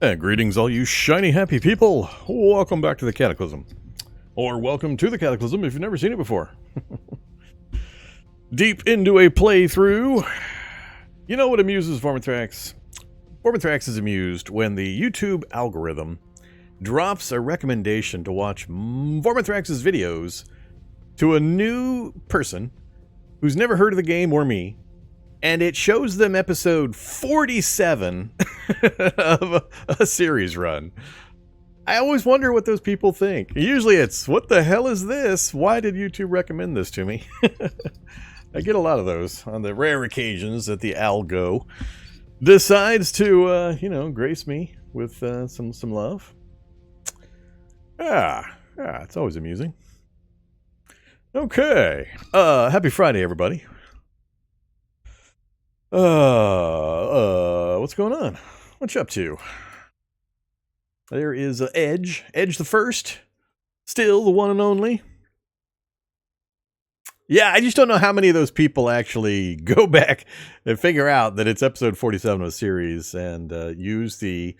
And greetings all you shiny happy people. Welcome back to the Cataclysm. Or welcome to the Cataclysm if you've never seen it before. Deep into a playthrough. You know what amuses Vormithrax? Vormithrax is amused when the YouTube algorithm drops a recommendation to watch Vormithrax's videos to a new person who's never heard of the game or me, and it shows them episode 47 of a series run. I always wonder what those people think. Usually it's, what the hell is this? Why did YouTube recommend this to me? I get a lot of those on the rare occasions that the algo decides to, grace me with some love. It's always amusing. Okay. Happy Friday, everybody. What's going on? What you up to? There is Edge. Edge the First. Still the one and only. Yeah, I just don't know how many of those people actually go back and figure out that it's episode 47 of a series and use the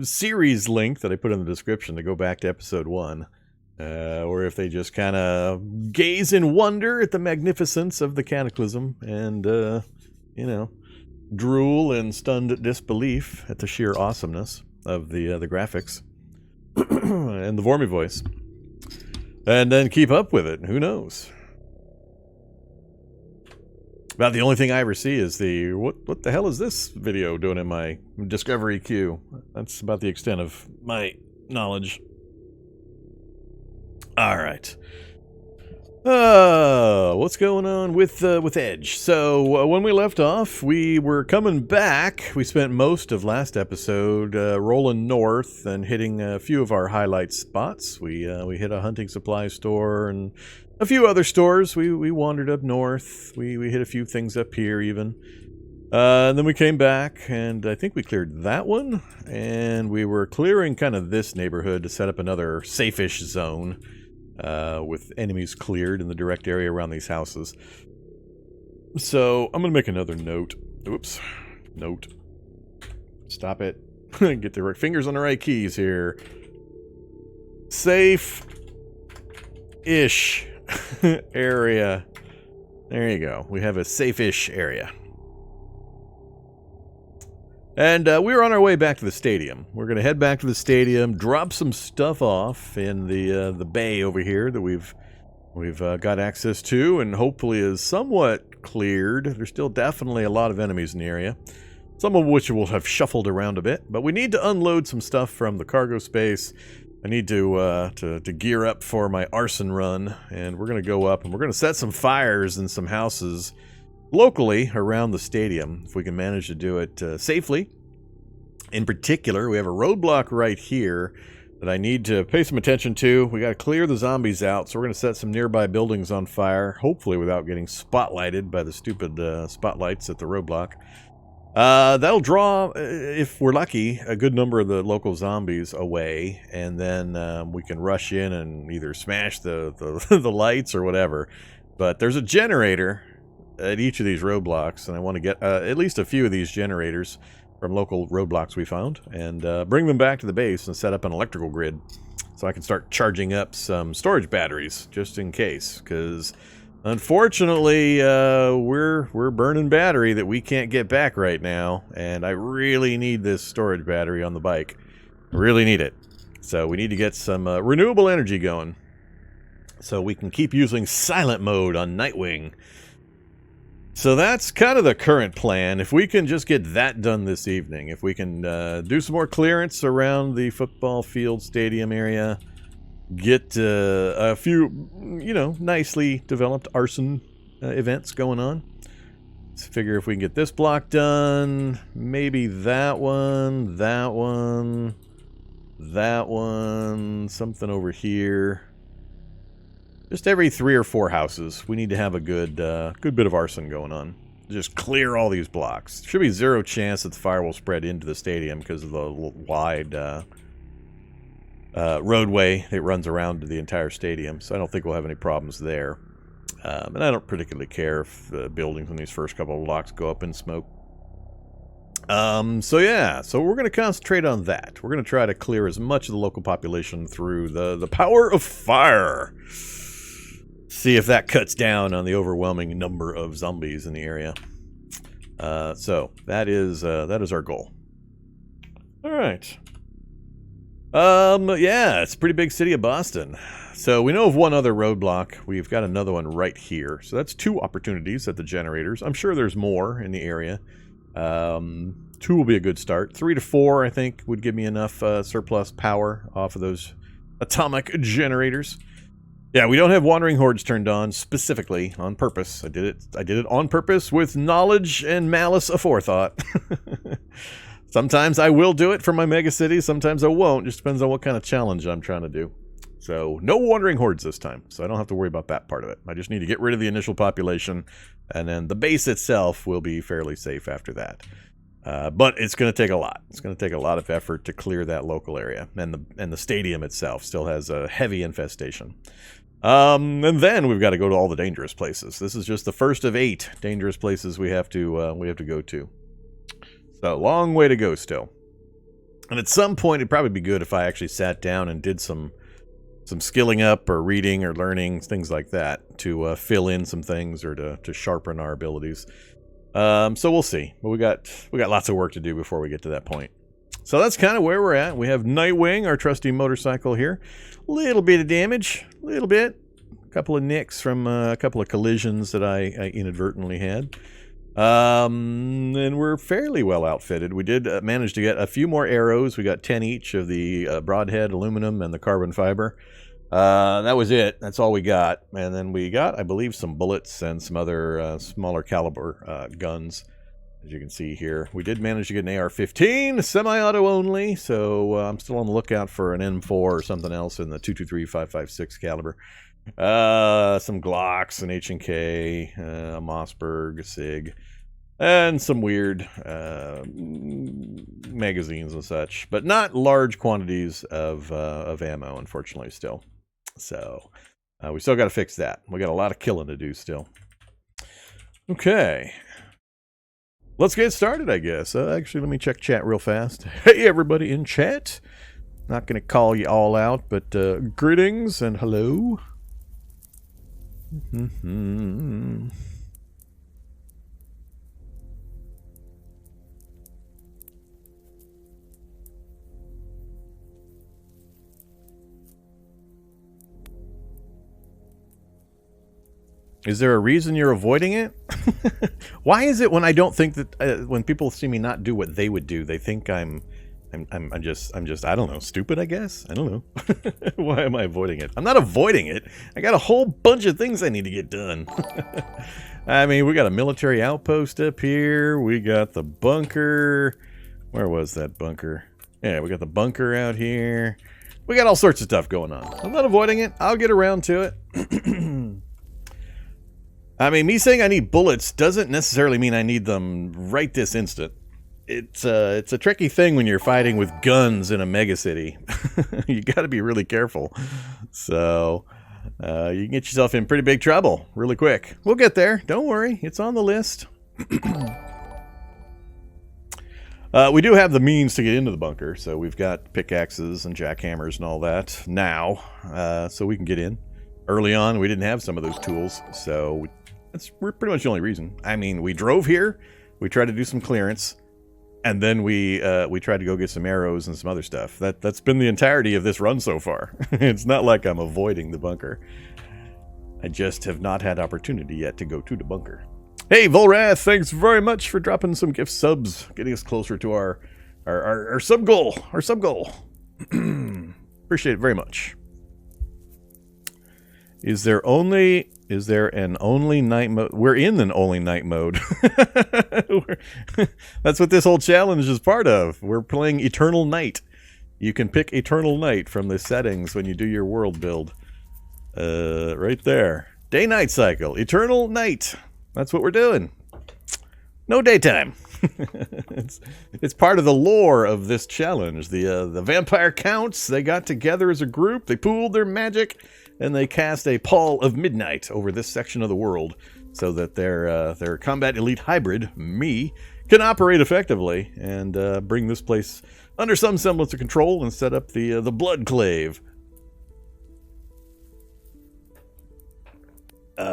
series link that I put in the description to go back to episode 1. Or if they just kind of gaze in wonder at the magnificence of the Cataclysm and, drool in stunned disbelief at the sheer awesomeness of the graphics and the Vormy voice. And then keep up with it. Who knows? About the only thing I ever see is the, what the hell is this video doing in my discovery queue? That's about the extent of my knowledge. All right. What's going on with Edge? So when we left off, we were coming back. We spent most of last episode rolling north and hitting a few of our highlight spots. We hit a hunting supply store and a few other stores. We wandered up north. We hit a few things up here even. And then we came back, and I think we cleared that one. And we were clearing kind of this neighborhood to set up another safe-ish zone. With enemies cleared in the direct area around these houses. So, I'm going to make another note. Oops. Note. Stop it. Get the right fingers on the right keys here. Safe-ish area. There you go. We have a safe-ish area. And we were on our way back to the stadium. We're going to head back to the stadium, drop some stuff off in the bay over here that we've got access to, and hopefully is somewhat cleared. There's still definitely a lot of enemies in the area, some of which will have shuffled around a bit. But we need to unload some stuff from the cargo space. I need to gear up for my arson run, and we're going to go up and we're going to set some fires in some houses locally around the stadium, if we can manage to do it safely. In particular, we have a roadblock right here that I need to pay some attention to. We got to clear the zombies out, so we're going to set some nearby buildings on fire, hopefully without getting spotlighted by the stupid spotlights at the roadblock. That'll draw, if we're lucky, a good number of the local zombies away, and then we can rush in and either smash the the lights or whatever. But there's a generator at each of these roadblocks, and I want to get at least a few of these generators from local roadblocks we found and bring them back to the base and set up an electrical grid so I can start charging up some storage batteries just in case, because unfortunately we're burning battery that we can't get back right now, and I really need this storage battery on the bike. I really need it. So we need to get some renewable energy going so we can keep using silent mode on Nightwing. So that's kind of the current plan. If we can just get that done this evening, if we can do some more clearance around the football field stadium area, get a few, nicely developed arson events going on. Let's figure if we can get this block done, maybe that one, something over here. Just every 3 or 4 houses, we need to have a good bit of arson going on. Just clear all these blocks. Should be 0 chance that the fire will spread into the stadium because of the wide roadway that runs around the entire stadium. So I don't think we'll have any problems there. And I don't particularly care if the buildings in these first couple of blocks go up in smoke. So yeah, so we're going to concentrate on that. We're going to try to clear as much of the local population through the power of fire. See if that cuts down on the overwhelming number of zombies in the area. So that is our goal. All right. Yeah, it's a pretty big city of Boston. So we know of one other roadblock. We've got another one right here. So that's 2 opportunities at the generators. I'm sure there's more in the area. 2 will be a good start. 3 to 4, I think, would give me enough surplus power off of those atomic generators. Yeah, we don't have wandering hordes turned on specifically on purpose. I did it on purpose with knowledge and malice aforethought. Sometimes I will do it for my mega city. Sometimes I won't. Just depends on what kind of challenge I'm trying to do. So no wandering hordes this time. So I don't have to worry about that part of it. I just need to get rid of the initial population, and then the base itself will be fairly safe after that. But it's going to take a lot. It's going to take a lot of effort to clear that local area, and the stadium itself still has a heavy infestation. And then we've got to go to all the dangerous places. This is just the first of 8 dangerous places we have to go to. So long way to go still. And at some point, it'd probably be good if I actually sat down and did some skilling up or reading or learning, things like that, to fill in some things or to sharpen our abilities. So we'll see. But we got lots of work to do before we get to that point. So that's kind of where we're at. We have Nightwing, our trusty motorcycle here. Little bit of damage, little bit. A couple of nicks from a couple of collisions that I inadvertently had. And we're fairly well outfitted. We did manage to get a few more arrows. We got 10 each of the broadhead aluminum and the carbon fiber. That was it. That's all we got. And then we got, I believe, some bullets and some other smaller caliber guns. As you can see here, we did manage to get an AR-15, semi-auto only, so I'm still on the lookout for an M4 or something else in the 223-556 caliber. Some Glocks, an H&K, a Mossberg, a SIG, and some weird magazines and such, but not large quantities of ammo, unfortunately, still. So we still got to fix that. We got a lot of killing to do still. Okay. Let's get started, I guess. Actually, let me check chat real fast. Hey, everybody in chat. Not going to call you all out, but greetings and hello. Is there a reason you're avoiding it? Why is it when I don't think that when people see me not do what they would do, they think I'm just I don't know, stupid, I guess. I don't know. Why am I avoiding it? I'm not avoiding it. I got a whole bunch of things I need to get done. I mean, we got a military outpost up here. We got the bunker. Where was that bunker? Yeah, we got the bunker out here. We got all sorts of stuff going on. I'm not avoiding it. I'll get around to it. I mean, me saying I need bullets doesn't necessarily mean I need them right this instant. It's a tricky thing when you're fighting with guns in a megacity. You got to be really careful. So you can get yourself in pretty big trouble really quick. We'll get there. Don't worry. It's on the list. We do have the means to get into the bunker. So we've got pickaxes and jackhammers and all that now. So we can get in. Early on, we didn't have some of those tools. So that's pretty much the only reason. I mean, we drove here. We tried to do some clearance. And then we tried to go get some arrows and some other stuff. That's been the entirety of this run so far. It's not like I'm avoiding the bunker. I just have not had opportunity yet to go to the bunker. Hey, Volrath, thanks very much for dropping some gift subs, getting us closer to our sub goal. Our sub goal. Appreciate it very much. Is there an only night mode? We're in an only night mode. That's what this whole challenge is part of. We're playing Eternal Night. You can pick Eternal Night from the settings when you do your world build. Right there. Day-night cycle. Eternal Night. That's what we're doing. No daytime. It's part of the lore of this challenge. The vampire counts, they got together as a group. They pooled their magic. And they cast a pall of midnight over this section of the world so that their combat elite hybrid, me, can operate effectively and bring this place under some semblance of control and set up the BloodClave.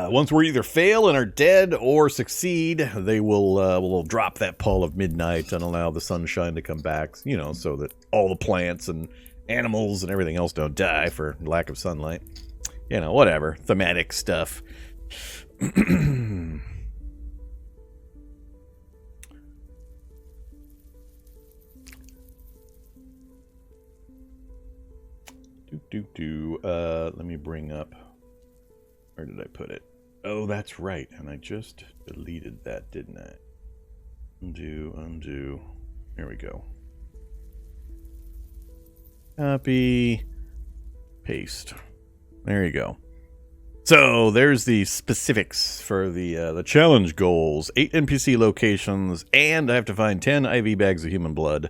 Once we either fail and are dead or succeed, they will drop that pall of midnight and allow the sunshine to come back, you know, so that all the plants and animals and everything else don't die for lack of sunlight. You know, whatever. Thematic stuff. Let me bring up... Where did I put it? Oh, that's right. And I just deleted that, didn't I? Undo. There we go. Copy. Paste. There you go. So there's the specifics for the challenge goals. 8 NPC locations, and I have to find 10 IV bags of human blood.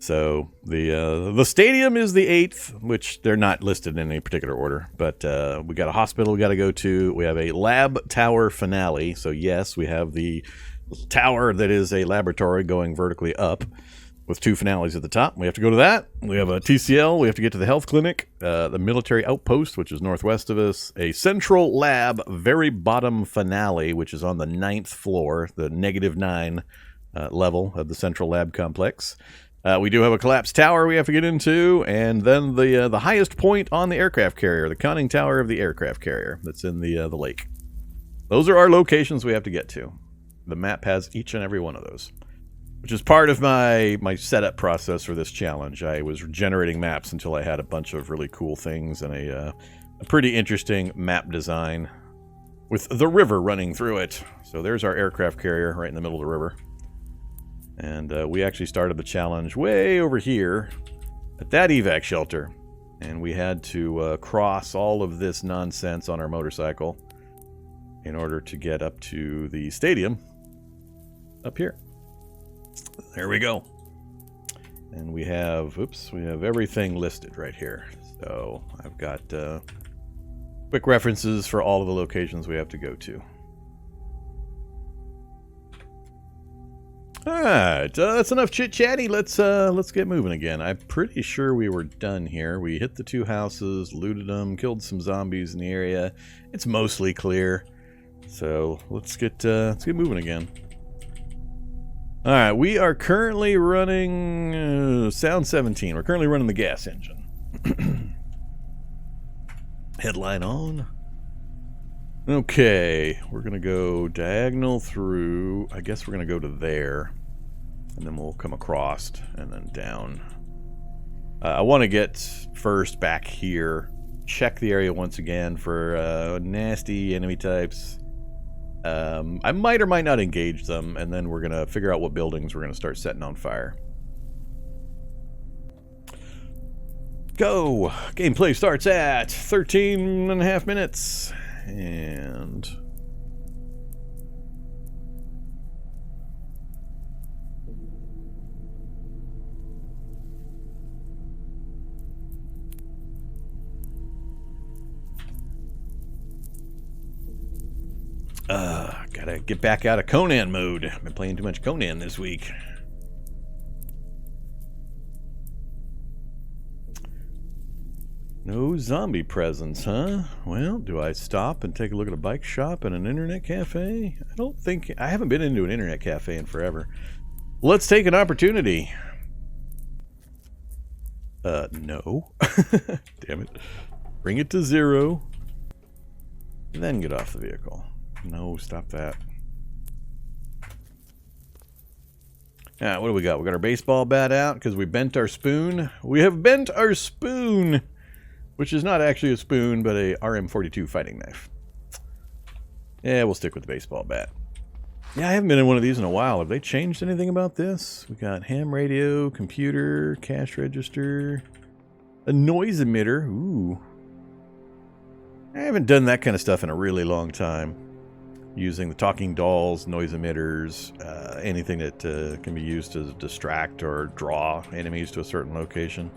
So the stadium is the 8th, which they're not listed in any particular order. But we got a hospital we got to go to. We have a lab tower finale. So yes, we have the tower that is a laboratory going vertically up with 2 finales at the top. We have to go to that. We have a TCL. We have to get to the health clinic, the military outpost, which is northwest of us, a central lab, very bottom finale, which is on the 9th floor, the -9 level of the central lab complex. We do have a collapsed tower we have to get into, and then the highest point on the aircraft carrier, the conning tower of the aircraft carrier that's in the lake. Those are our locations we have to get to. The map has each and every one of those, which is part of my setup process for this challenge. I was generating maps until I had a bunch of really cool things and a pretty interesting map design with the river running through it. So there's our aircraft carrier right in the middle of the river. And we actually started the challenge way over here at that evac shelter. And we had to cross all of this nonsense on our motorcycle in order to get up to the stadium up here. There we go. And we have everything listed right here. So I've got quick references for all of the locations we have to go to. Alright, that's enough chit-chatty. Let's get moving again. I'm pretty sure we were done here. We hit the 2 houses, looted them, killed some zombies in the area. It's mostly clear. So let's get moving again. Alright, we are currently running Sound 17. We're currently running the gas engine. Headline on. Okay, we're going to go diagonal through. I guess we're going to go to there. And then we'll come across and then down. I want to get first back here. Check the area once again for nasty enemy types. I might or might not engage them. And then we're going to figure out what buildings we're going to start setting on fire. Go! Gameplay starts at 13.5 minutes. And gotta get back out of Conan mode. I've been playing too much Conan this week. No zombie presence, huh? Well, do I stop and take a look at a bike shop and an internet cafe? I haven't been into an internet cafe in forever. Let's take an opportunity. No. Damn it. Bring it to 0. Then get off the vehicle. No, stop that. What do we got? We got our baseball bat out because we bent our spoon. We have bent our spoon! Which is not actually a spoon, but a RM42 fighting knife. Yeah, we'll stick with the baseball bat. Yeah, I haven't been in one of these in a while. Have they changed anything about this? We got ham radio, computer, cash register, a noise emitter. Ooh. I haven't done that kind of stuff in a really long time. Using the talking dolls, noise emitters, anything that can be used to distract or draw enemies to a certain location.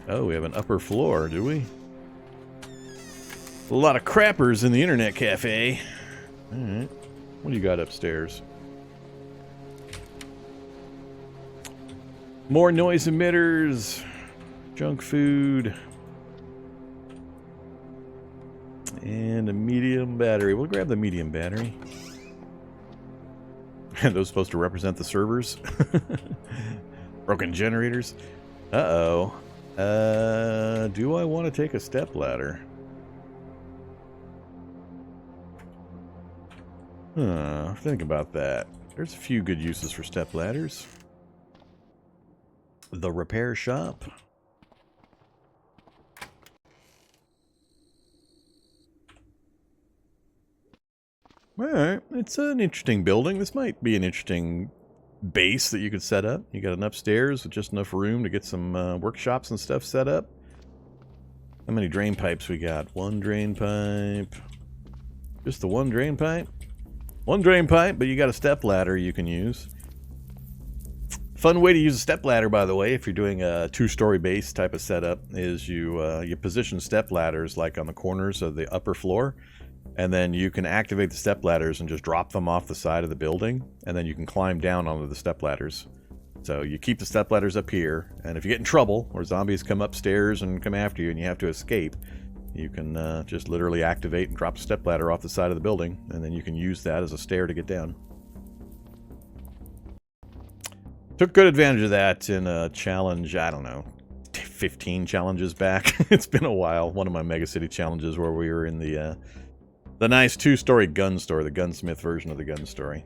Oh, we have an upper floor, do we? A lot of crappers in the internet cafe. Alright. What do you got upstairs? More noise emitters. Junk food. And a medium battery. We'll grab the medium battery. Are those supposed to represent the servers? Broken generators. Uh-oh. Do I want to take a step ladder? Think about that. There's a few good uses for step ladders. The repair shop. Alright, it's an interesting building. This might be an interesting base that you could set up. You got an upstairs with just enough room to get some workshops and stuff set up. How many drain pipes we got? One drain pipe. Just the one drain pipe? One drain pipe, but you got a step ladder you can use. Fun way to use a step ladder, by the way, if you're doing a two-story base type of setup, is you position step ladders like on the corners of the upper floor. And then you can activate the step ladders and just drop them off the side of the building. And then you can climb down onto the step ladders. So you keep the step ladders up here. And if you get in trouble, or zombies come upstairs and come after you and you have to escape, you can just literally activate and drop a step ladder off the side of the building. And then you can use that as a stair to get down. Took good advantage of that in a challenge, I don't know, 15 challenges back. It's been a while. One of my Mega City challenges where we were in the nice two-story gun store, the gunsmith version of the gun story.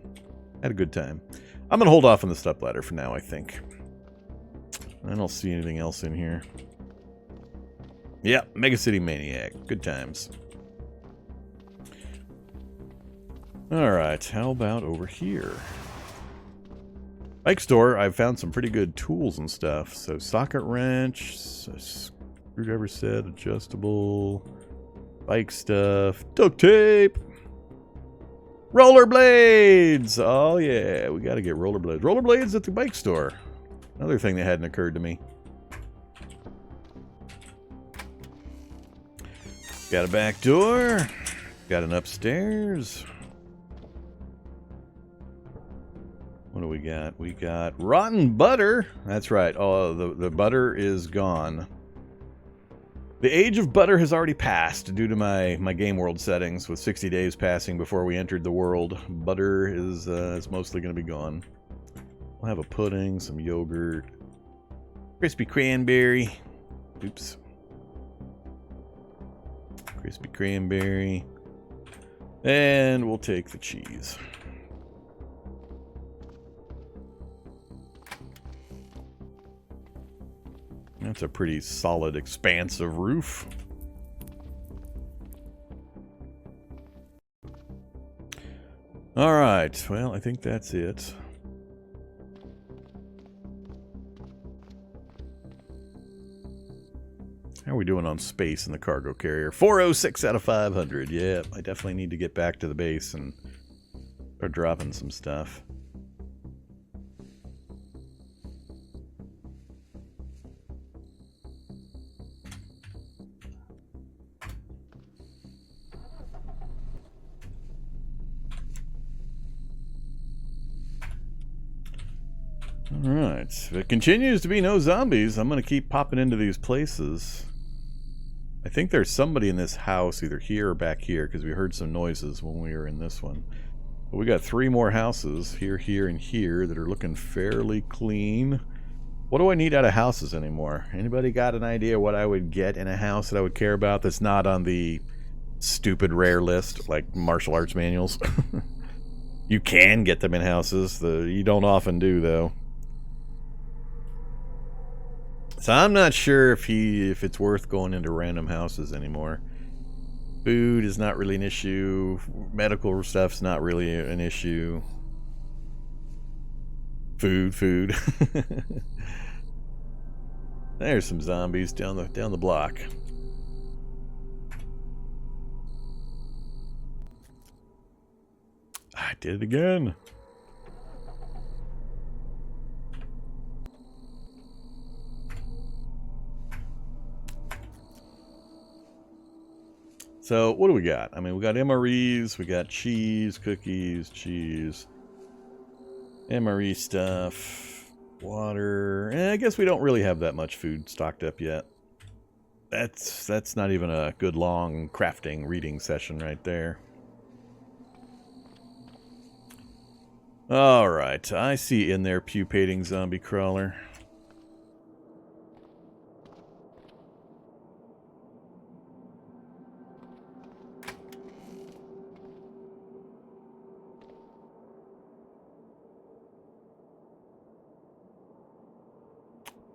Had a good time. I'm going to hold off on the step ladder for now, I think. I don't see anything else in here. Yep, Mega City Maniac. Good times. Alright, how about over here? Bike store, I've found some pretty good tools and stuff. So, socket wrench, screwdriver set, adjustable... bike stuff, duct tape, rollerblades. Oh yeah, we got to get rollerblades. Rollerblades at the bike store. Another thing that hadn't occurred to me. Got a back door. Got an upstairs. What do we got? We got rotten butter. That's right. Oh, the butter is gone. The age of butter has already passed due to my game world settings, with 60 days passing before we entered the world. Butter is mostly going to be gone. We'll have a pudding, some yogurt, crispy cranberry. Oops. Crispy cranberry. And we'll take the cheese. That's a pretty solid, expansive roof. Alright, well, I think that's it. How are we doing on space in the cargo carrier? 406 out of 500. Yeah, I definitely need to get back to the base and start dropping some stuff. Alright, if it continues to be no zombies, I'm going to keep popping into these places. I think there's somebody in this house, either here or back here, because we heard some noises when we were in this one. But we got 3 more houses, here, here, and here, that are looking fairly clean. What do I need out of houses anymore? Anybody got an idea what I would get in a house that I would care about that's not on the stupid rare list, like martial arts manuals? You can get them in houses, you don't often do, though. So I'm not sure if it's worth going into random houses anymore. Food is not really an issue. Medical stuff's not really an issue. Food. There's some zombies down the block. I did it again. So what do we got? I mean, we got MREs, we got cheese, cookies, cheese, MRE stuff, water. I guess we don't really have that much food stocked up yet. That's not even a good long crafting reading session right there. All right, I see in there pupating zombie crawler.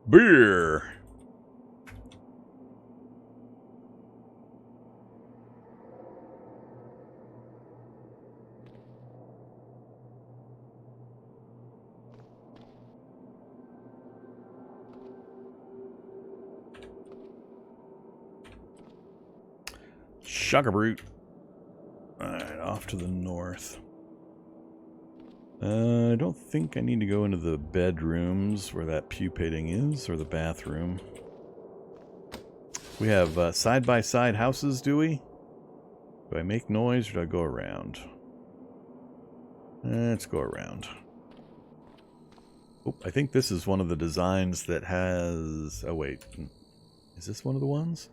Beer. Sugarbrute. Alright, off to the north. I don't think I need to go into the bedrooms where that pupating is, or the bathroom. We have side-by-side houses, do we? Do I make noise or do I go around? Let's go around. Oh, I think this is one of the designs that has... Oh, wait. Is this one of the ones?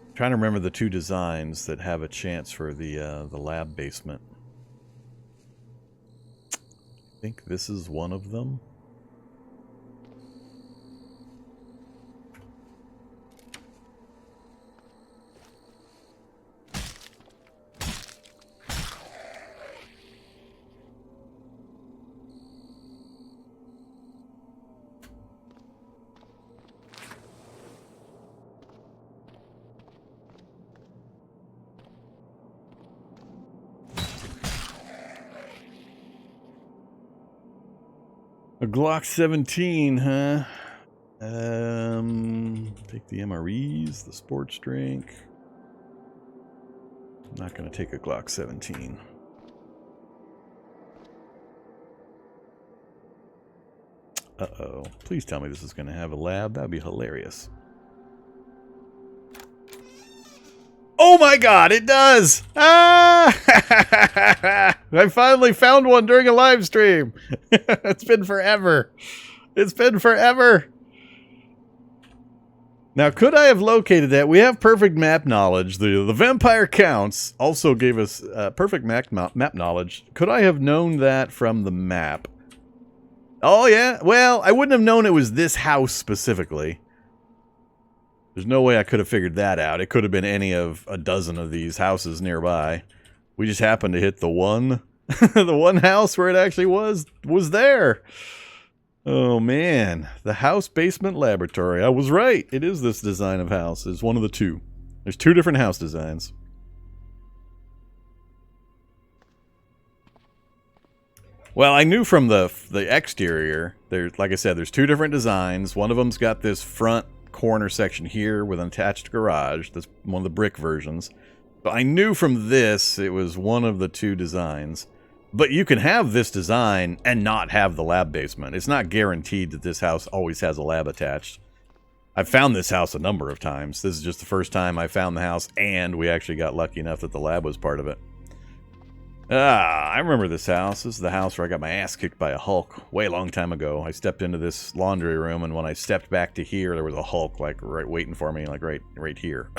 I'm trying to remember the two designs that have a chance for the lab basement. I think this is one of them. A Glock 17, huh? Take the MREs, the sports drink. I'm not going to take a Glock 17. Uh-oh. Please tell me this is going to have a lab. That would be hilarious. Oh my god, it does! Ah! I finally found one during a live stream. It's been forever. It's been forever. Now, could I have located that? We have perfect map knowledge. The Vampire Counts also gave us perfect map knowledge. Could I have known that from the map? Oh, yeah? Well, I wouldn't have known it was this house specifically. There's no way I could have figured that out. It could have been any of a dozen of these houses nearby. We just happened to hit the one, the one house where it actually was there. Oh man, the house basement laboratory. I was right. It is this design of house. It's one of the two. There's two different house designs. Well, I knew from the exterior. There's, like I said, there's two different designs. One of them's got this front corner section here with an attached garage. That's one of the brick versions. But I knew from this it was one of the two designs. But you can have this design and not have the lab basement. It's not guaranteed that this house always has a lab attached. I've found this house a number of times. This is just the first time I found the house and we actually got lucky enough that the lab was part of it. I remember this house. This is the house where I got my ass kicked by a Hulk way long time ago. I stepped into this laundry room, and when I stepped back to here, there was a Hulk like right waiting for me, like right here.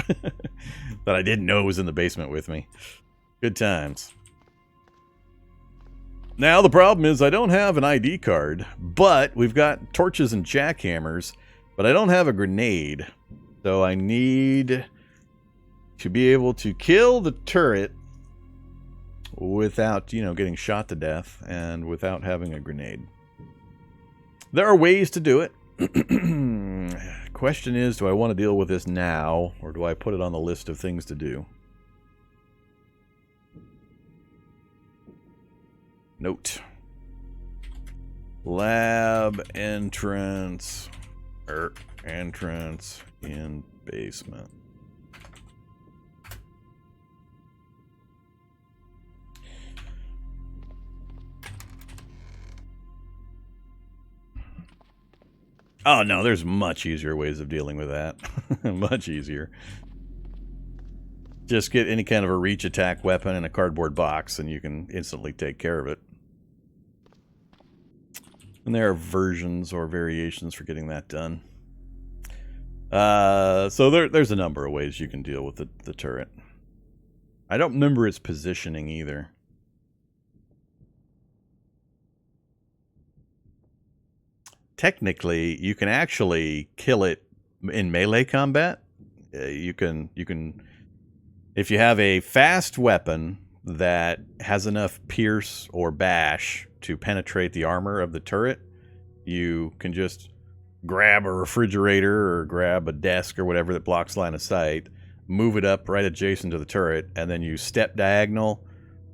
That I didn't know was in the basement with me. Good times. Now the problem is I don't have an ID card, but we've got torches and jackhammers, but I don't have a grenade. So I need to be able to kill the turret without, you know, getting shot to death and without having a grenade. There are ways to do it. Question is, do I want to deal with this now, or do I put it on the list of things to do? Note. Lab entrance. Entrance in basement. Oh, no, there's much easier ways of dealing with that. Much easier. Just get any kind of a reach attack weapon in a cardboard box, and you can instantly take care of it. And there are versions or variations for getting that done. So there's a number of ways you can deal with the turret. I don't remember its positioning either. Technically, you can actually kill it in melee combat. You can, if you have a fast weapon that has enough pierce or bash to penetrate the armor of the turret, you can just grab a refrigerator or grab a desk or whatever that blocks line of sight, move it up right adjacent to the turret, and then you step diagonal,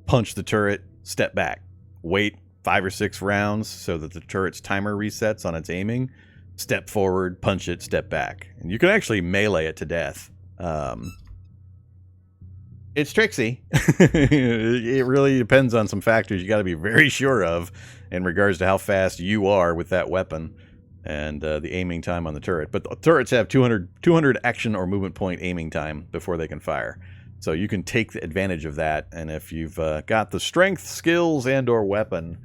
punch the turret, step back, wait 5 or 6 rounds so that the turret's timer resets on its aiming, step forward, punch it, step back. And you can actually melee it to death. It's tricksy. It really depends on some factors you got to be very sure of in regards to how fast you are with that weapon and the aiming time on the turret. But the turrets have 200 action or movement point aiming time before they can fire. So you can take advantage of that, and if you've got the strength, skills, and or weapon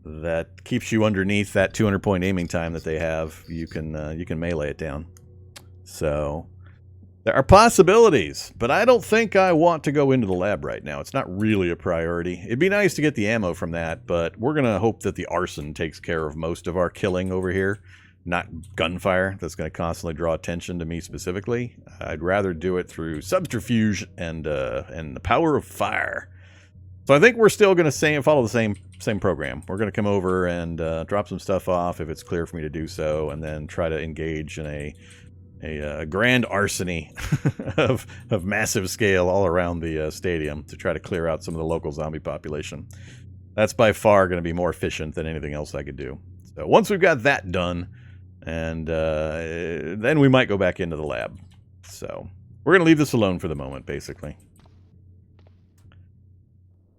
that keeps you underneath that 200 point aiming time that they have, you can melee it down. So there are possibilities, but I don't think I want to go into the lab right now. It's not really a priority. It'd be nice to get the ammo from that, but we're going to hope that the arson takes care of most of our killing over here, not gunfire. That's going to constantly draw attention to me specifically. I'd rather do it through subterfuge and the power of fire. So I think we're still going to follow the same program. We're going to come over and drop some stuff off if it's clear for me to do so, and then try to engage in a grand arsony of massive scale all around the stadium to try to clear out some of the local zombie population. That's by far going to be more efficient than anything else I could do. So once we've got that done, and then we might go back into the lab. So we're going to leave this alone for the moment, basically.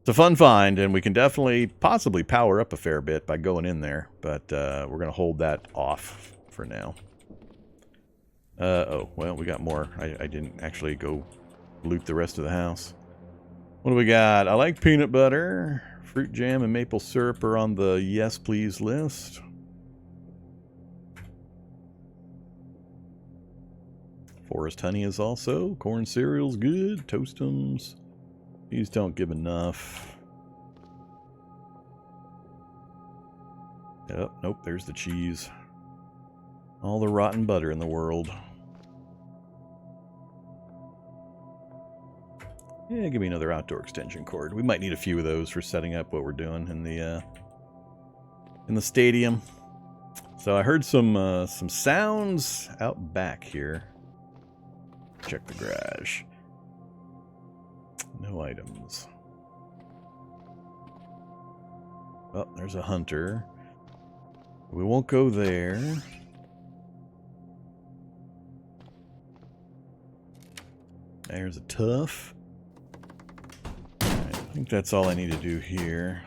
It's a fun find, and we can definitely possibly power up a fair bit by going in there, but we're going to hold that off for now. Oh, well, we got more. I didn't actually go loot the rest of the house. What do we got? I like peanut butter. Fruit jam and maple syrup are on the yes please list. Forest honey is also. Corn cereal's good. Toastums. These don't give enough. Yep, nope, there's the cheese. All the rotten butter in the world. Yeah, give me another outdoor extension cord. We might need a few of those for setting up what we're doing in the stadium. So I heard some sounds out back here. Check the garage. No items. Oh, there's a hunter. We won't go there. There's a tough. Right, I think that's all I need to do here.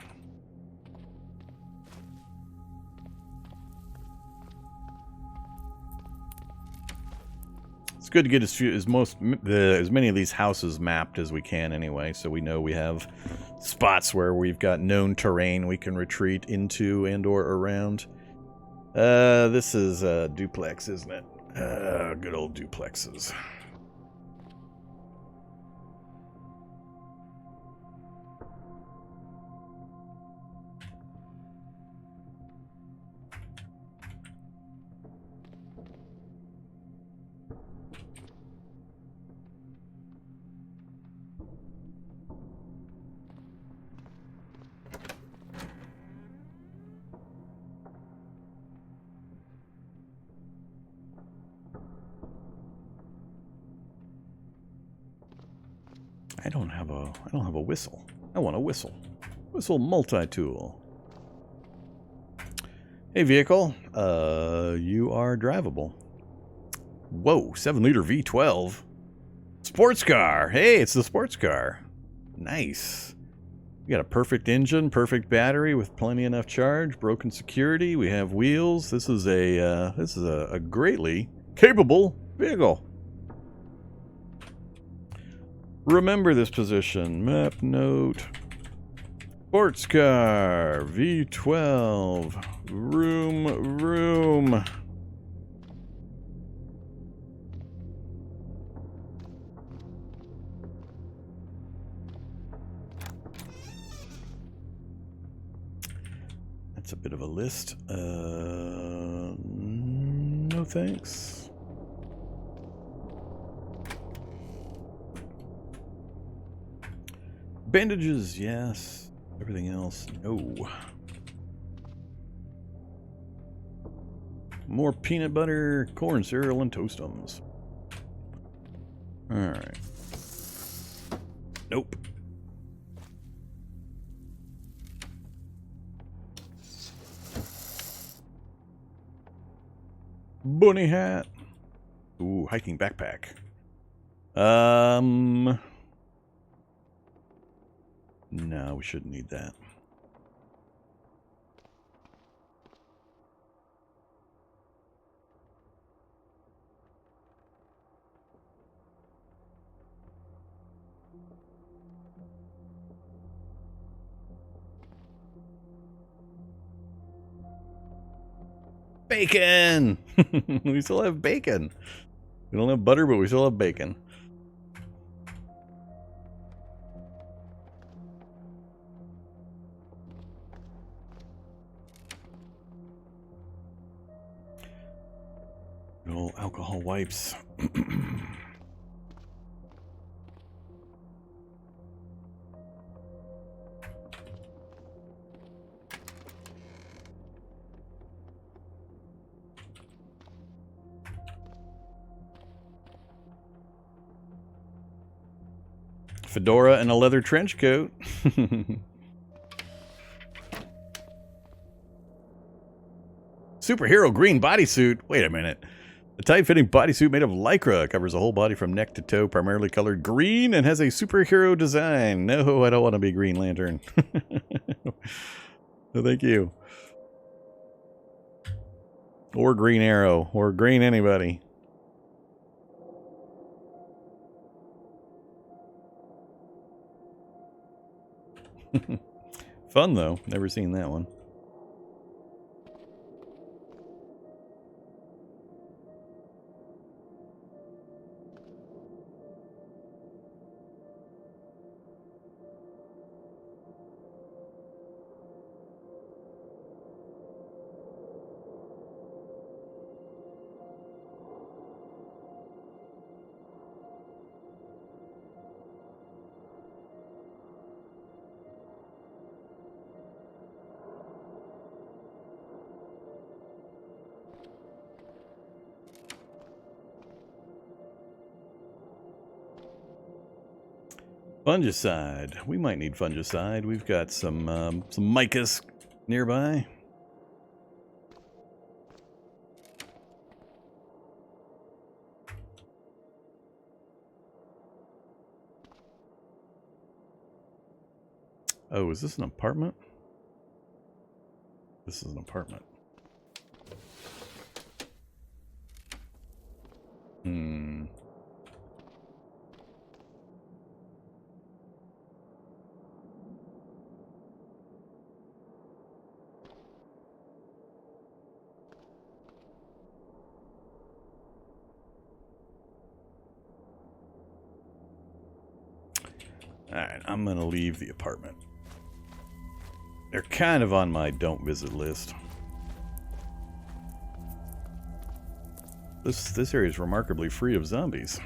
It's good to get as many of these houses mapped as we can anyway, so we know we have spots where we've got known terrain we can retreat into and or around. This is a duplex, isn't it? Good old duplexes. I don't have a whistle. I want a whistle. Whistle multi-tool. Hey vehicle, you are drivable. Whoa, 7-liter V12. Sports car. Hey, it's the sports car. Nice. We got a perfect engine, perfect battery with plenty enough charge, broken security. We have wheels. This is a greatly capable vehicle. Remember this position. Map note. Sports car. V12. Room. That's a bit of a list. No thanks. Bandages, yes. Everything else, no. More peanut butter, corn cereal, and Toastums. Alright. Nope. Bunny hat. Ooh, hiking backpack. No, we shouldn't need that. Bacon! We still have bacon. We don't have butter, but we still have bacon. No alcohol wipes. Fedora and a leather trench coat. Superhero green bodysuit. Wait a minute. A tight-fitting bodysuit made of lycra covers the whole body from neck to toe, primarily colored green, and has a superhero design. No, I don't want to be Green Lantern. No, thank you. Or Green Arrow. Or Green anybody. Fun, though. Never seen that one. Fungicide. We might need fungicide. We've got some micas nearby. Oh, is this an apartment? This is an apartment. Alright, I'm going to leave the apartment. They're kind of on my don't visit list. This area is remarkably free of zombies.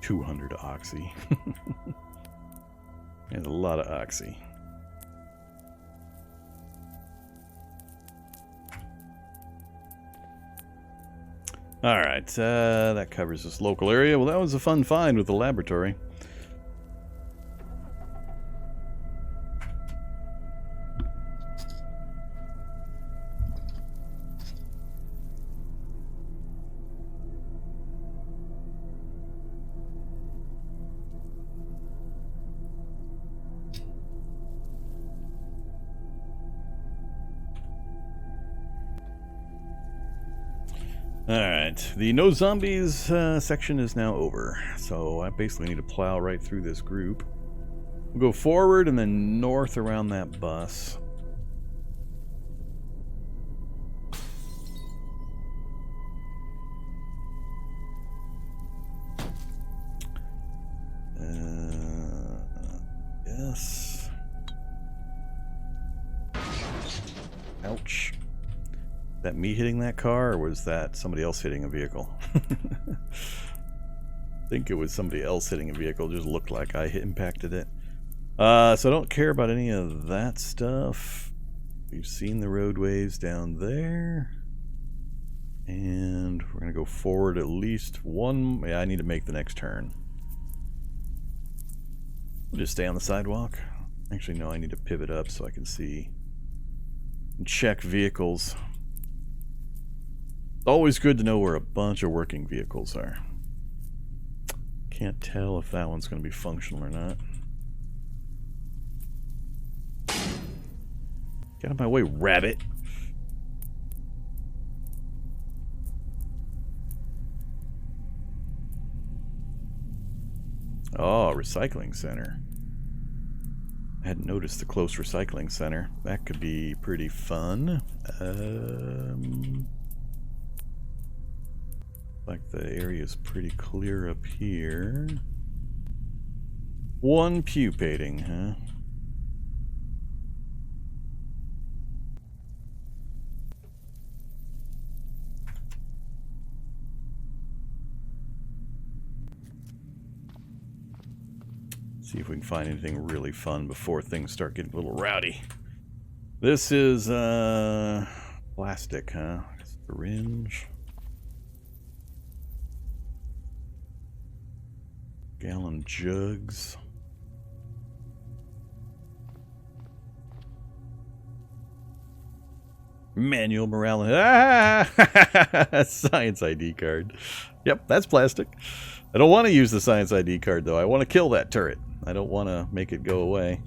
$200 oxy. And a lot of oxy. Alright, that covers this local area. Well, that was a fun find with the laboratory. Alright, the no zombies section is now over. So I basically need to plow right through this group. We'll go forward and then north around that bus. Yes. Ouch. That me hitting that car, or was that somebody else hitting a vehicle? I think it was somebody else hitting a vehicle. It just looked like I impacted it. So I don't care about any of that stuff. We've seen the roadways down there. And we're going to go forward at least one. Yeah, I need to make the next turn. We'll just stay on the sidewalk. Actually, no, I need to pivot up so I can see and check vehicles. It's always good to know where a bunch of working vehicles are. Can't tell if that one's going to be functional or not. Get out of my way, rabbit. Oh, recycling center. I hadn't noticed the close recycling center. That could be pretty fun. Like the area is pretty clear up here. One pupating, huh? See if we can find anything really fun before things start getting a little rowdy. This is plastic, huh? Syringe. Gallon jugs. Manual morality. Ah! Science ID card. Yep, that's plastic. I don't want to use the science ID card, though. I want to kill that turret. I don't want to make it go away.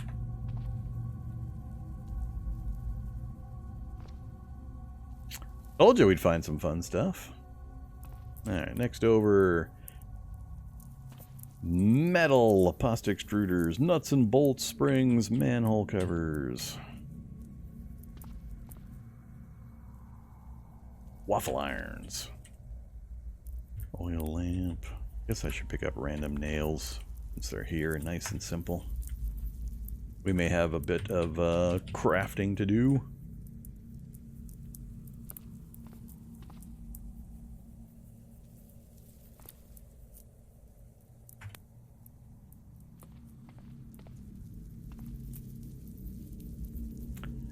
Told you we'd find some fun stuff. Alright, next over. Metal, pasta extruders, nuts and bolts, springs, manhole covers. Waffle irons. Oil lamp. Guess I should pick up random nails since they're here, nice and simple. We may have a bit of crafting to do.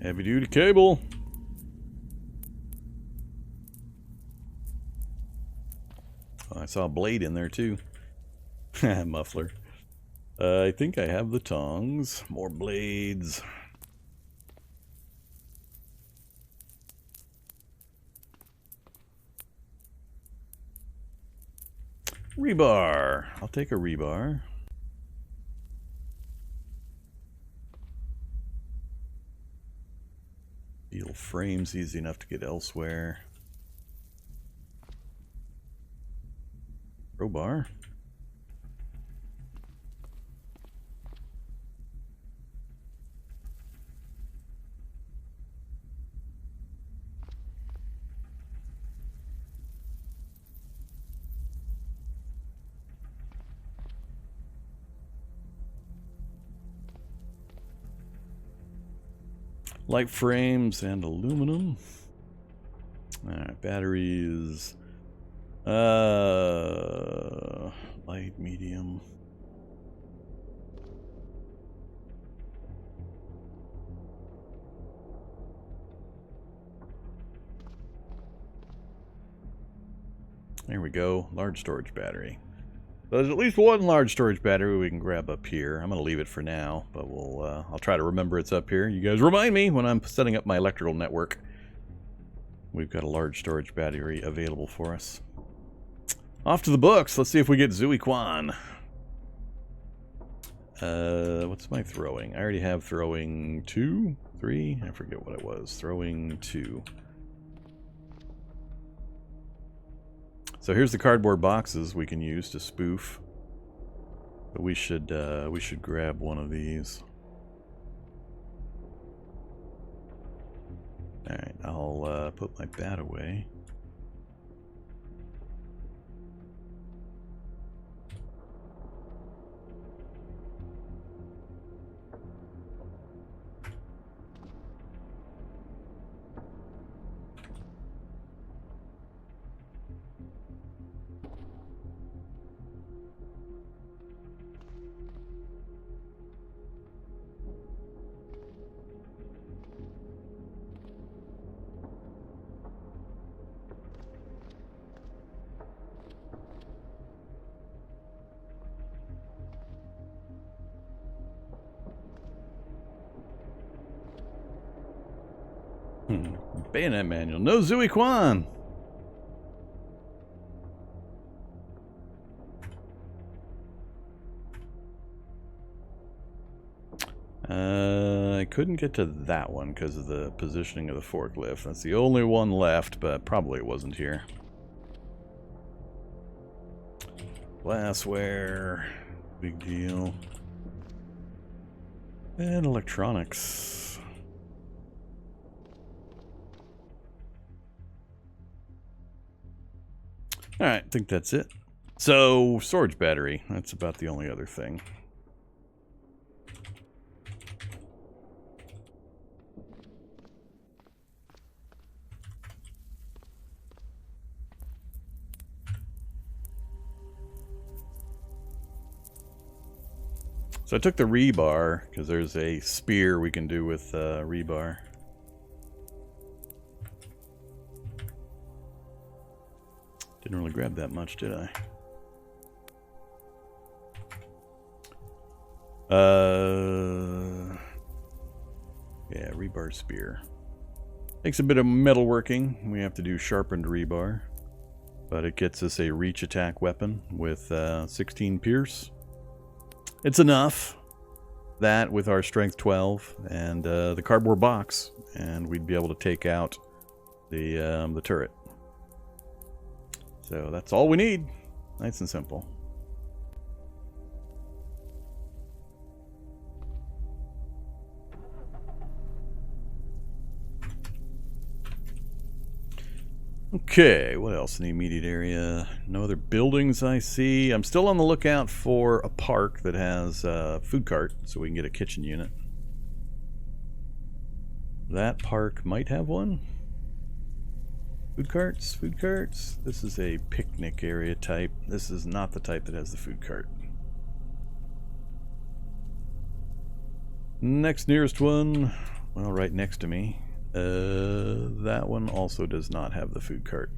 Heavy duty cable. Oh, I saw a blade in there too. Muffler. I think I have the tongs. More blades. Rebar. I'll take a rebar. Steel frame's easy enough to get elsewhere. Crowbar. Light frames and aluminum. Alright, batteries. Light, medium. There we go. Large storage battery. So there's at least one large storage battery we can grab up here. I'm going to leave it for now, but I'll try to remember it's up here. You guys remind me when I'm setting up my electrical network. We've got a large storage battery available for us. Off to the books. Let's see if we get Zooey Kwan. What's my throwing? I already have throwing 2, 3. I forget what it was. Throwing 2. So here's the cardboard boxes we can use to spoof. But we should grab one of these. All right, I'll put my bat away. Bayonet manual. No Zooey Kwan. I couldn't get to that one because of the positioning of the forklift. That's the only one left, but probably it wasn't here. Glassware. Big deal. And electronics. Alright, I think that's it. So, storage battery. That's about the only other thing. So I took the rebar, because there's a spear we can do with rebar. Didn't really grab that much, did I? Yeah, rebar spear. Takes a bit of metalworking. We have to do sharpened rebar. But it gets us a reach attack weapon with 16 pierce. It's enough. That with our strength 12 and the cardboard box, and we'd be able to take out the turret. So that's all we need. Nice and simple. Okay, what else in the immediate area? No other buildings I see. I'm still on the lookout for a park that has a food cart, so we can get a kitchen unit. That park might have one. Food carts, food carts. This is a picnic area type. This is not the type that has the food cart. Next nearest one, well, right next to me. That one also does not have the food cart.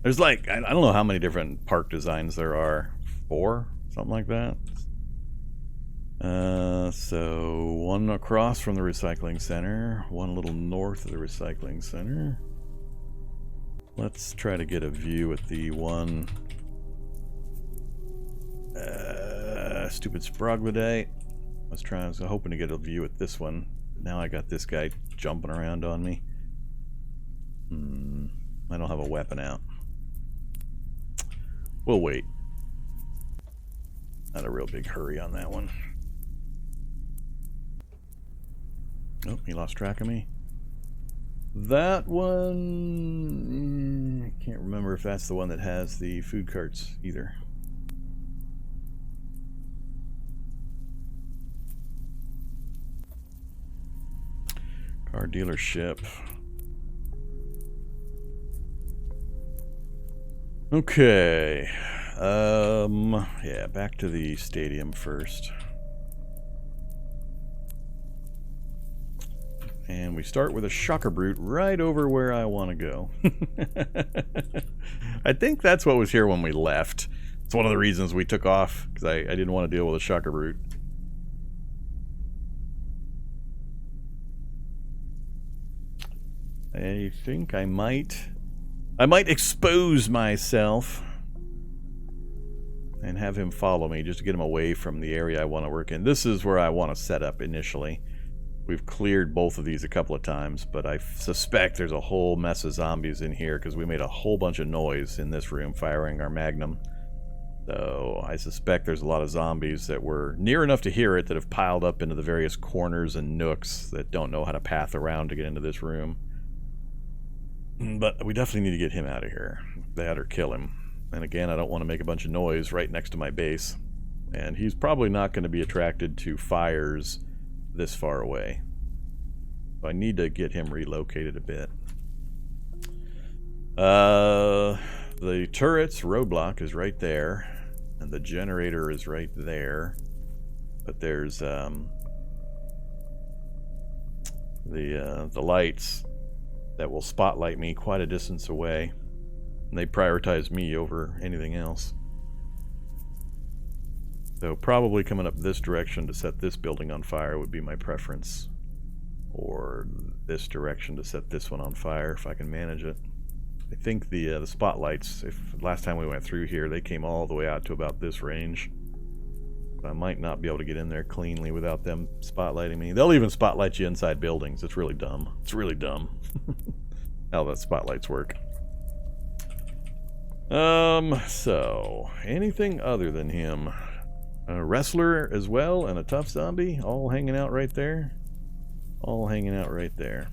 There's like, I don't know how many different park designs there are. 4? Something like that. So one across from the recycling center, one a little north of the recycling center. Let's try to get a view at the one. Stupid Sproglodite. I was hoping to get a view at this one. Now I got this guy jumping around on me. I don't have a weapon out. We'll wait. Not a real big hurry on that one. Oh, he lost track of me. That one... I can't remember if that's the one that has the food carts either. Car dealership. Okay. Yeah, back to the stadium first. And we start with a shocker brute right over where I want to go. I think that's what was here when we left. It's one of the reasons we took off, because I didn't want to deal with a shocker brute. I think I might expose myself and have him follow me just to get him away from the area I want to work in. This is where I want to set up initially. We've cleared both of these a couple of times, but I suspect there's a whole mess of zombies in here because we made a whole bunch of noise in this room firing our magnum. So I suspect there's a lot of zombies that were near enough to hear it that have piled up into the various corners and nooks that don't know how to path around to get into this room. But we definitely need to get him out of here. That or kill him. And again, I don't want to make a bunch of noise right next to my base. And he's probably not going to be attracted to fires this far away. So I need to get him relocated a bit. The turret's roadblock is right there. And the generator is right there. But there's the lights that will spotlight me quite a distance away. And they prioritize me over anything else. So probably coming up this direction to set this building on fire would be my preference. Or this direction to set this one on fire if I can manage it. I think the spotlights, if last time we went through here, they came all the way out to about this range. I might not be able to get in there cleanly without them spotlighting me. They'll even spotlight you inside buildings. It's really dumb. It's really dumb. How the spotlights work. So anything other than him? A wrestler as well and a tough zombie all hanging out right there. All hanging out right there.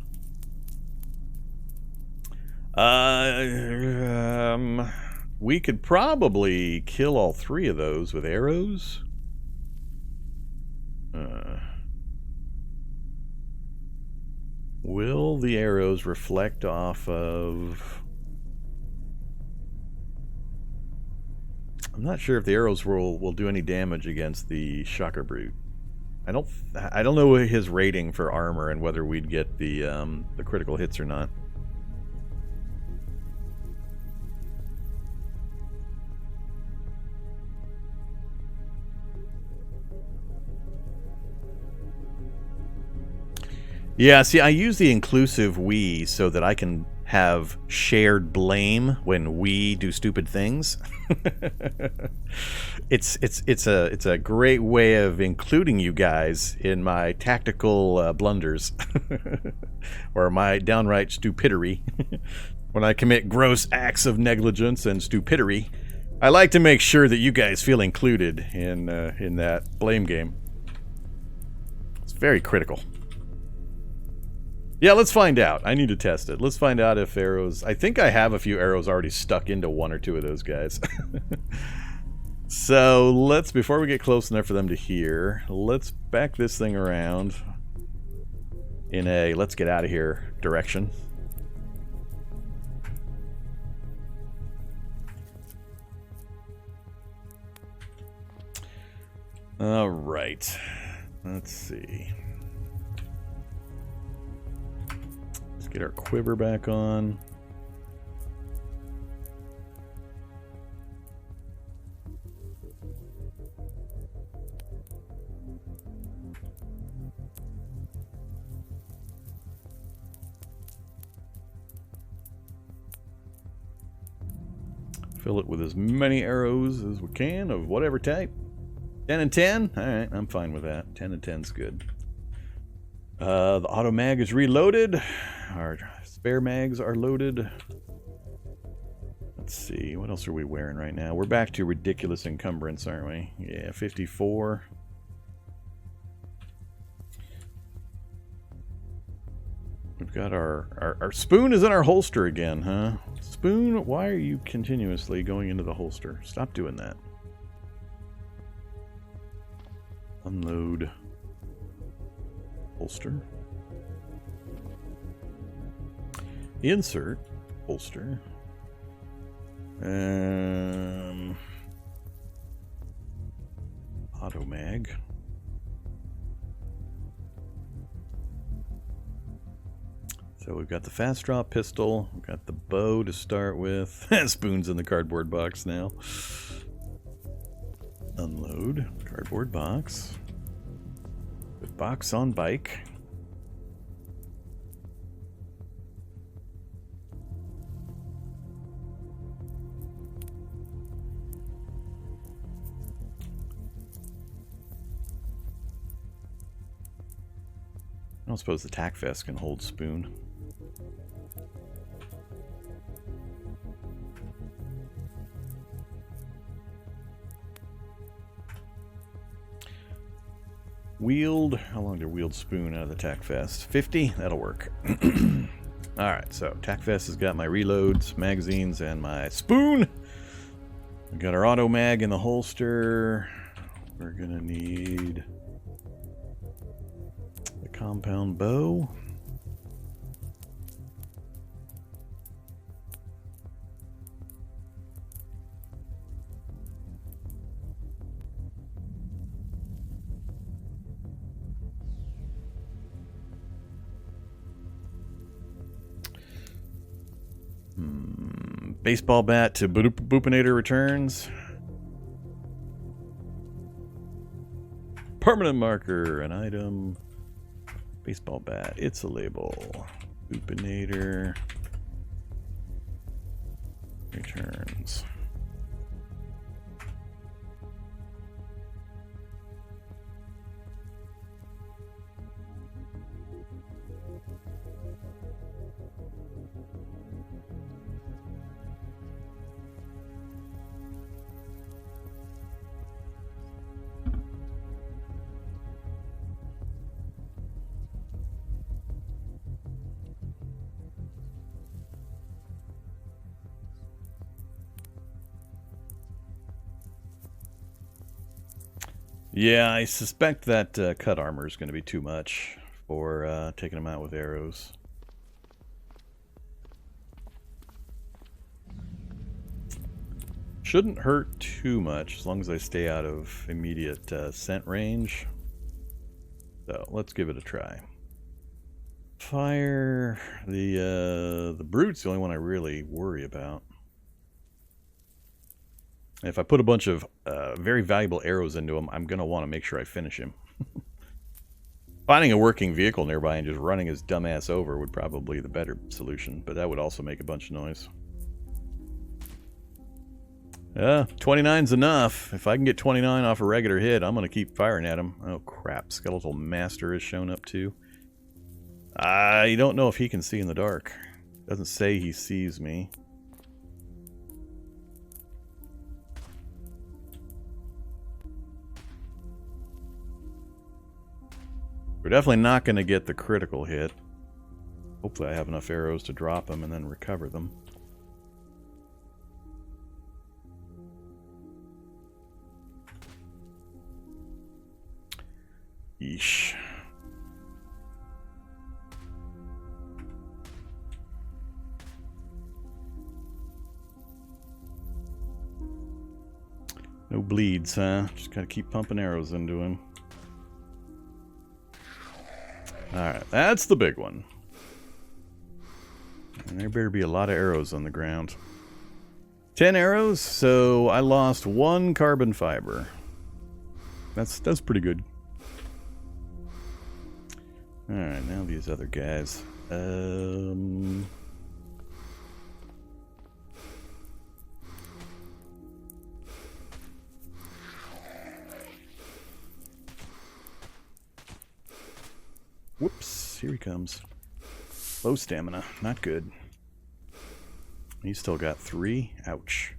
We could probably kill all three of those with arrows. Will the arrows reflect off of... I'm not sure if the arrows will do any damage against the shocker brute. I don't know his rating for armor and whether we'd get the critical hits or not. Yeah, see, I use the inclusive we so that I can have shared blame when we do stupid things. It's a great way of including you guys in my tactical blunders or my downright stupidity. When I commit gross acts of negligence and stupidity, I like to make sure that you guys feel included in that blame game. It's very critical. Yeah, let's find out. I need to test it. Let's find out if arrows... I think I have a few arrows already stuck into one or two of those guys. So let's, before we get close enough for them to hear, let's back this thing around in a let's get out of here direction. All right. Let's see. Get our quiver back on. Fill it with as many arrows as we can of whatever type. 10 and 10? Alright, I'm fine with that. 10 and 10's good. The auto mag is reloaded. Our spare mags are loaded. Let's see, what else are we wearing right now? We're back to ridiculous encumbrance, aren't we? Yeah, 54. We've got our spoon is in our holster again, huh? Spoon, why are you continuously going into the holster? Stop doing that. Unload. Holster. Insert. Holster. Auto mag. So we've got the fast draw pistol, we've got the bow to start with. Spoon's in the cardboard box now. Unload, cardboard box. With box on bike. I don't suppose the tack vest can hold spoon. Wield, how long to wield spoon out of the tack vest? 50? That'll work. Alright, so tack vest has got my reloads, magazines, and my spoon. We got our auto mag in the holster. We're gonna need the compound bow. Baseball bat to Boopinator returns. Permanent marker, an item. Baseball bat, it's a label. Boopinator returns. Yeah, I suspect that cut armor is going to be too much for taking them out with arrows. Shouldn't hurt too much as long as I stay out of immediate scent range. So let's give it a try. Fire. The brute's the only one I really worry about. If I put a bunch of very valuable arrows into him, I'm going to want to make sure I finish him. Finding a working vehicle nearby and just running his dumbass over would probably be the better solution, but that would also make a bunch of noise. 29's enough. If I can get 29 off a regular hit, I'm going to keep firing at him. Oh crap, Skeletal Master has shown up too. I don't know if he can see in the dark. Doesn't say he sees me. We're definitely not going to get the critical hit. Hopefully I have enough arrows to drop them and then recover them. Yeesh. No bleeds, huh? Just gotta keep pumping arrows into him. Alright, that's the big one. And there better be a lot of arrows on the ground. 10 arrows, so I lost 1 carbon fiber. That's pretty good. Alright, now these other guys. Whoops, here he comes. Low stamina, not good. He's still got 3. Ouch.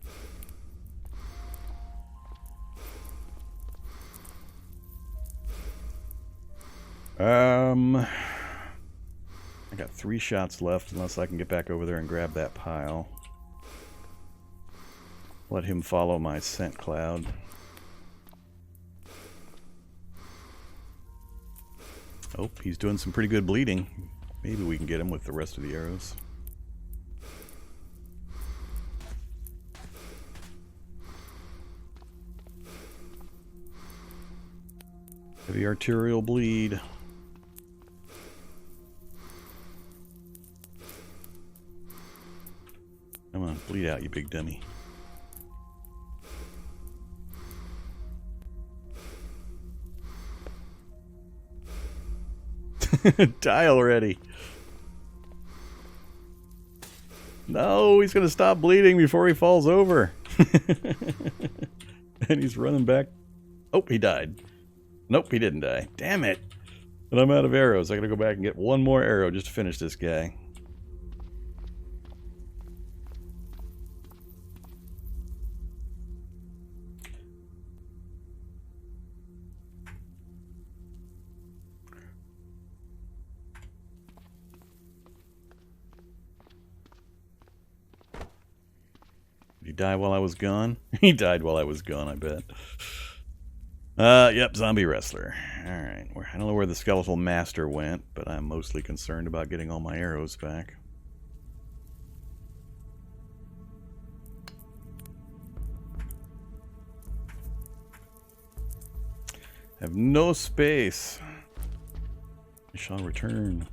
I got 3 shots left unless I can get back over there and grab that pile. Let him follow my scent cloud. Oh, he's doing some pretty good bleeding. Maybe we can get him with the rest of the arrows. Heavy arterial bleed. Bleed out, you big dummy. Die already. No, he's gonna stop bleeding before he falls over. And he's running back. Oh, he died. Nope, he didn't die. Damn it. And I'm out of arrows. I gotta go back and get one more arrow just to finish this guy. Did he die while I was gone? He died while I was gone, I bet. Yep, zombie wrestler. Alright, I don't know where the skeletal master went, but I'm mostly concerned about getting all my arrows back. Have no space. I shall return.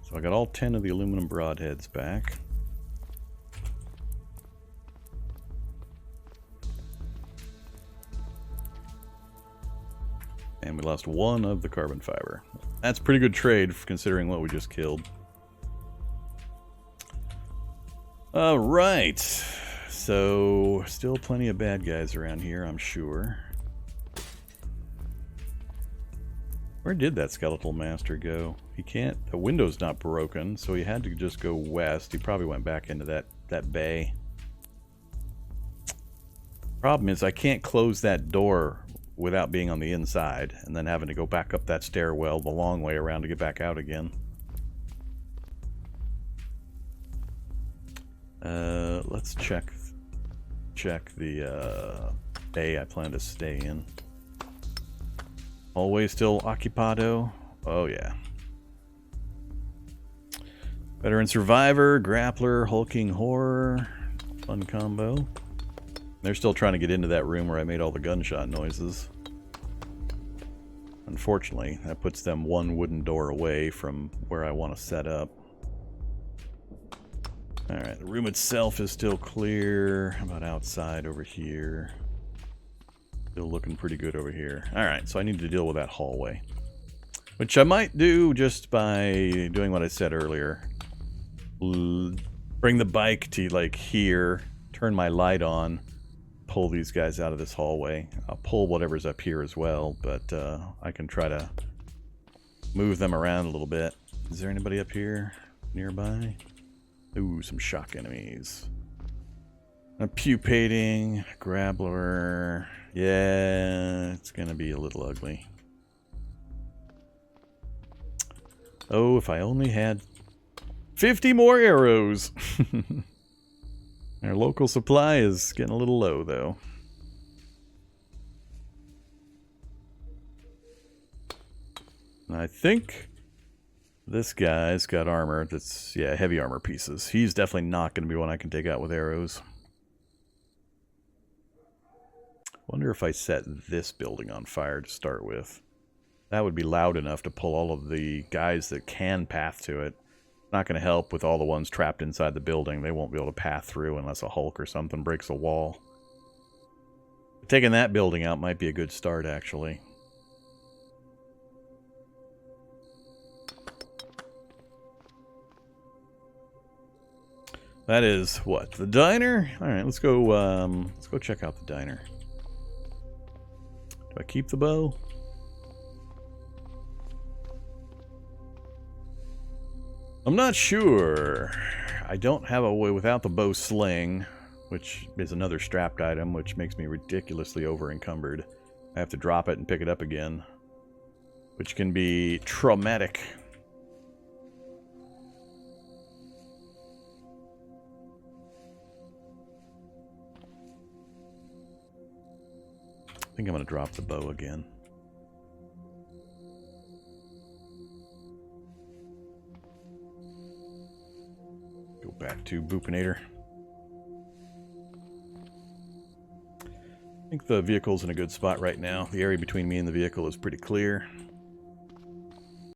So I got all 10 of the aluminum broadheads back. And we lost 1 of the carbon fiber. That's pretty good trade considering what we just killed. Alright. So, still plenty of bad guys around here, I'm sure. Where did that skeletal master go? He can't... The window's not broken, so he had to just go west. He probably went back into that bay. Problem is, I can't close that door without being on the inside, and then having to go back up that stairwell the long way around to get back out again. Let's check the bay I plan to stay in. Hallway still occupado? Oh yeah. Veteran Survivor, Grappler, Hulking Horror. Fun combo. They're still trying to get into that room where I made all the gunshot noises. Unfortunately, that puts them 1 wooden door away from where I want to set up. Alright, the room itself is still clear. How about outside over here? Still looking pretty good over here. Alright, so I need to deal with that hallway. Which I might do just by doing what I said earlier. Bring the bike to, like, here. Turn my light on. Pull these guys out of this hallway. I'll pull whatever's up here as well, but I can try to move them around a little bit. Is there anybody up here nearby? Ooh, some shock enemies. A pupating, grappler. Yeah, it's gonna be a little ugly. Oh, if I only had 50 more arrows. Our local supply is getting a little low, though. And I think this guy's got armor that's, yeah, heavy armor pieces. He's definitely not going to be one I can take out with arrows. Wonder if I set this building on fire to start with. That would be loud enough to pull all of the guys that can path to it. Not going to help with all the ones trapped inside the building. They won't be able to path through unless a Hulk or something breaks a wall. Taking that building out might be a good start, actually. That is what? The diner? Alright, let's go check out the diner. Do I keep the bow? I'm not sure. I don't have a way without the bow sling, which is another strapped item, which makes me ridiculously over encumbered. I have to drop it and pick it up again, which can be traumatic. I think I'm going to drop the bow again. Go back to Boopinator. think the vehicle's in a good spot right now. The area between me and the vehicle is pretty clear.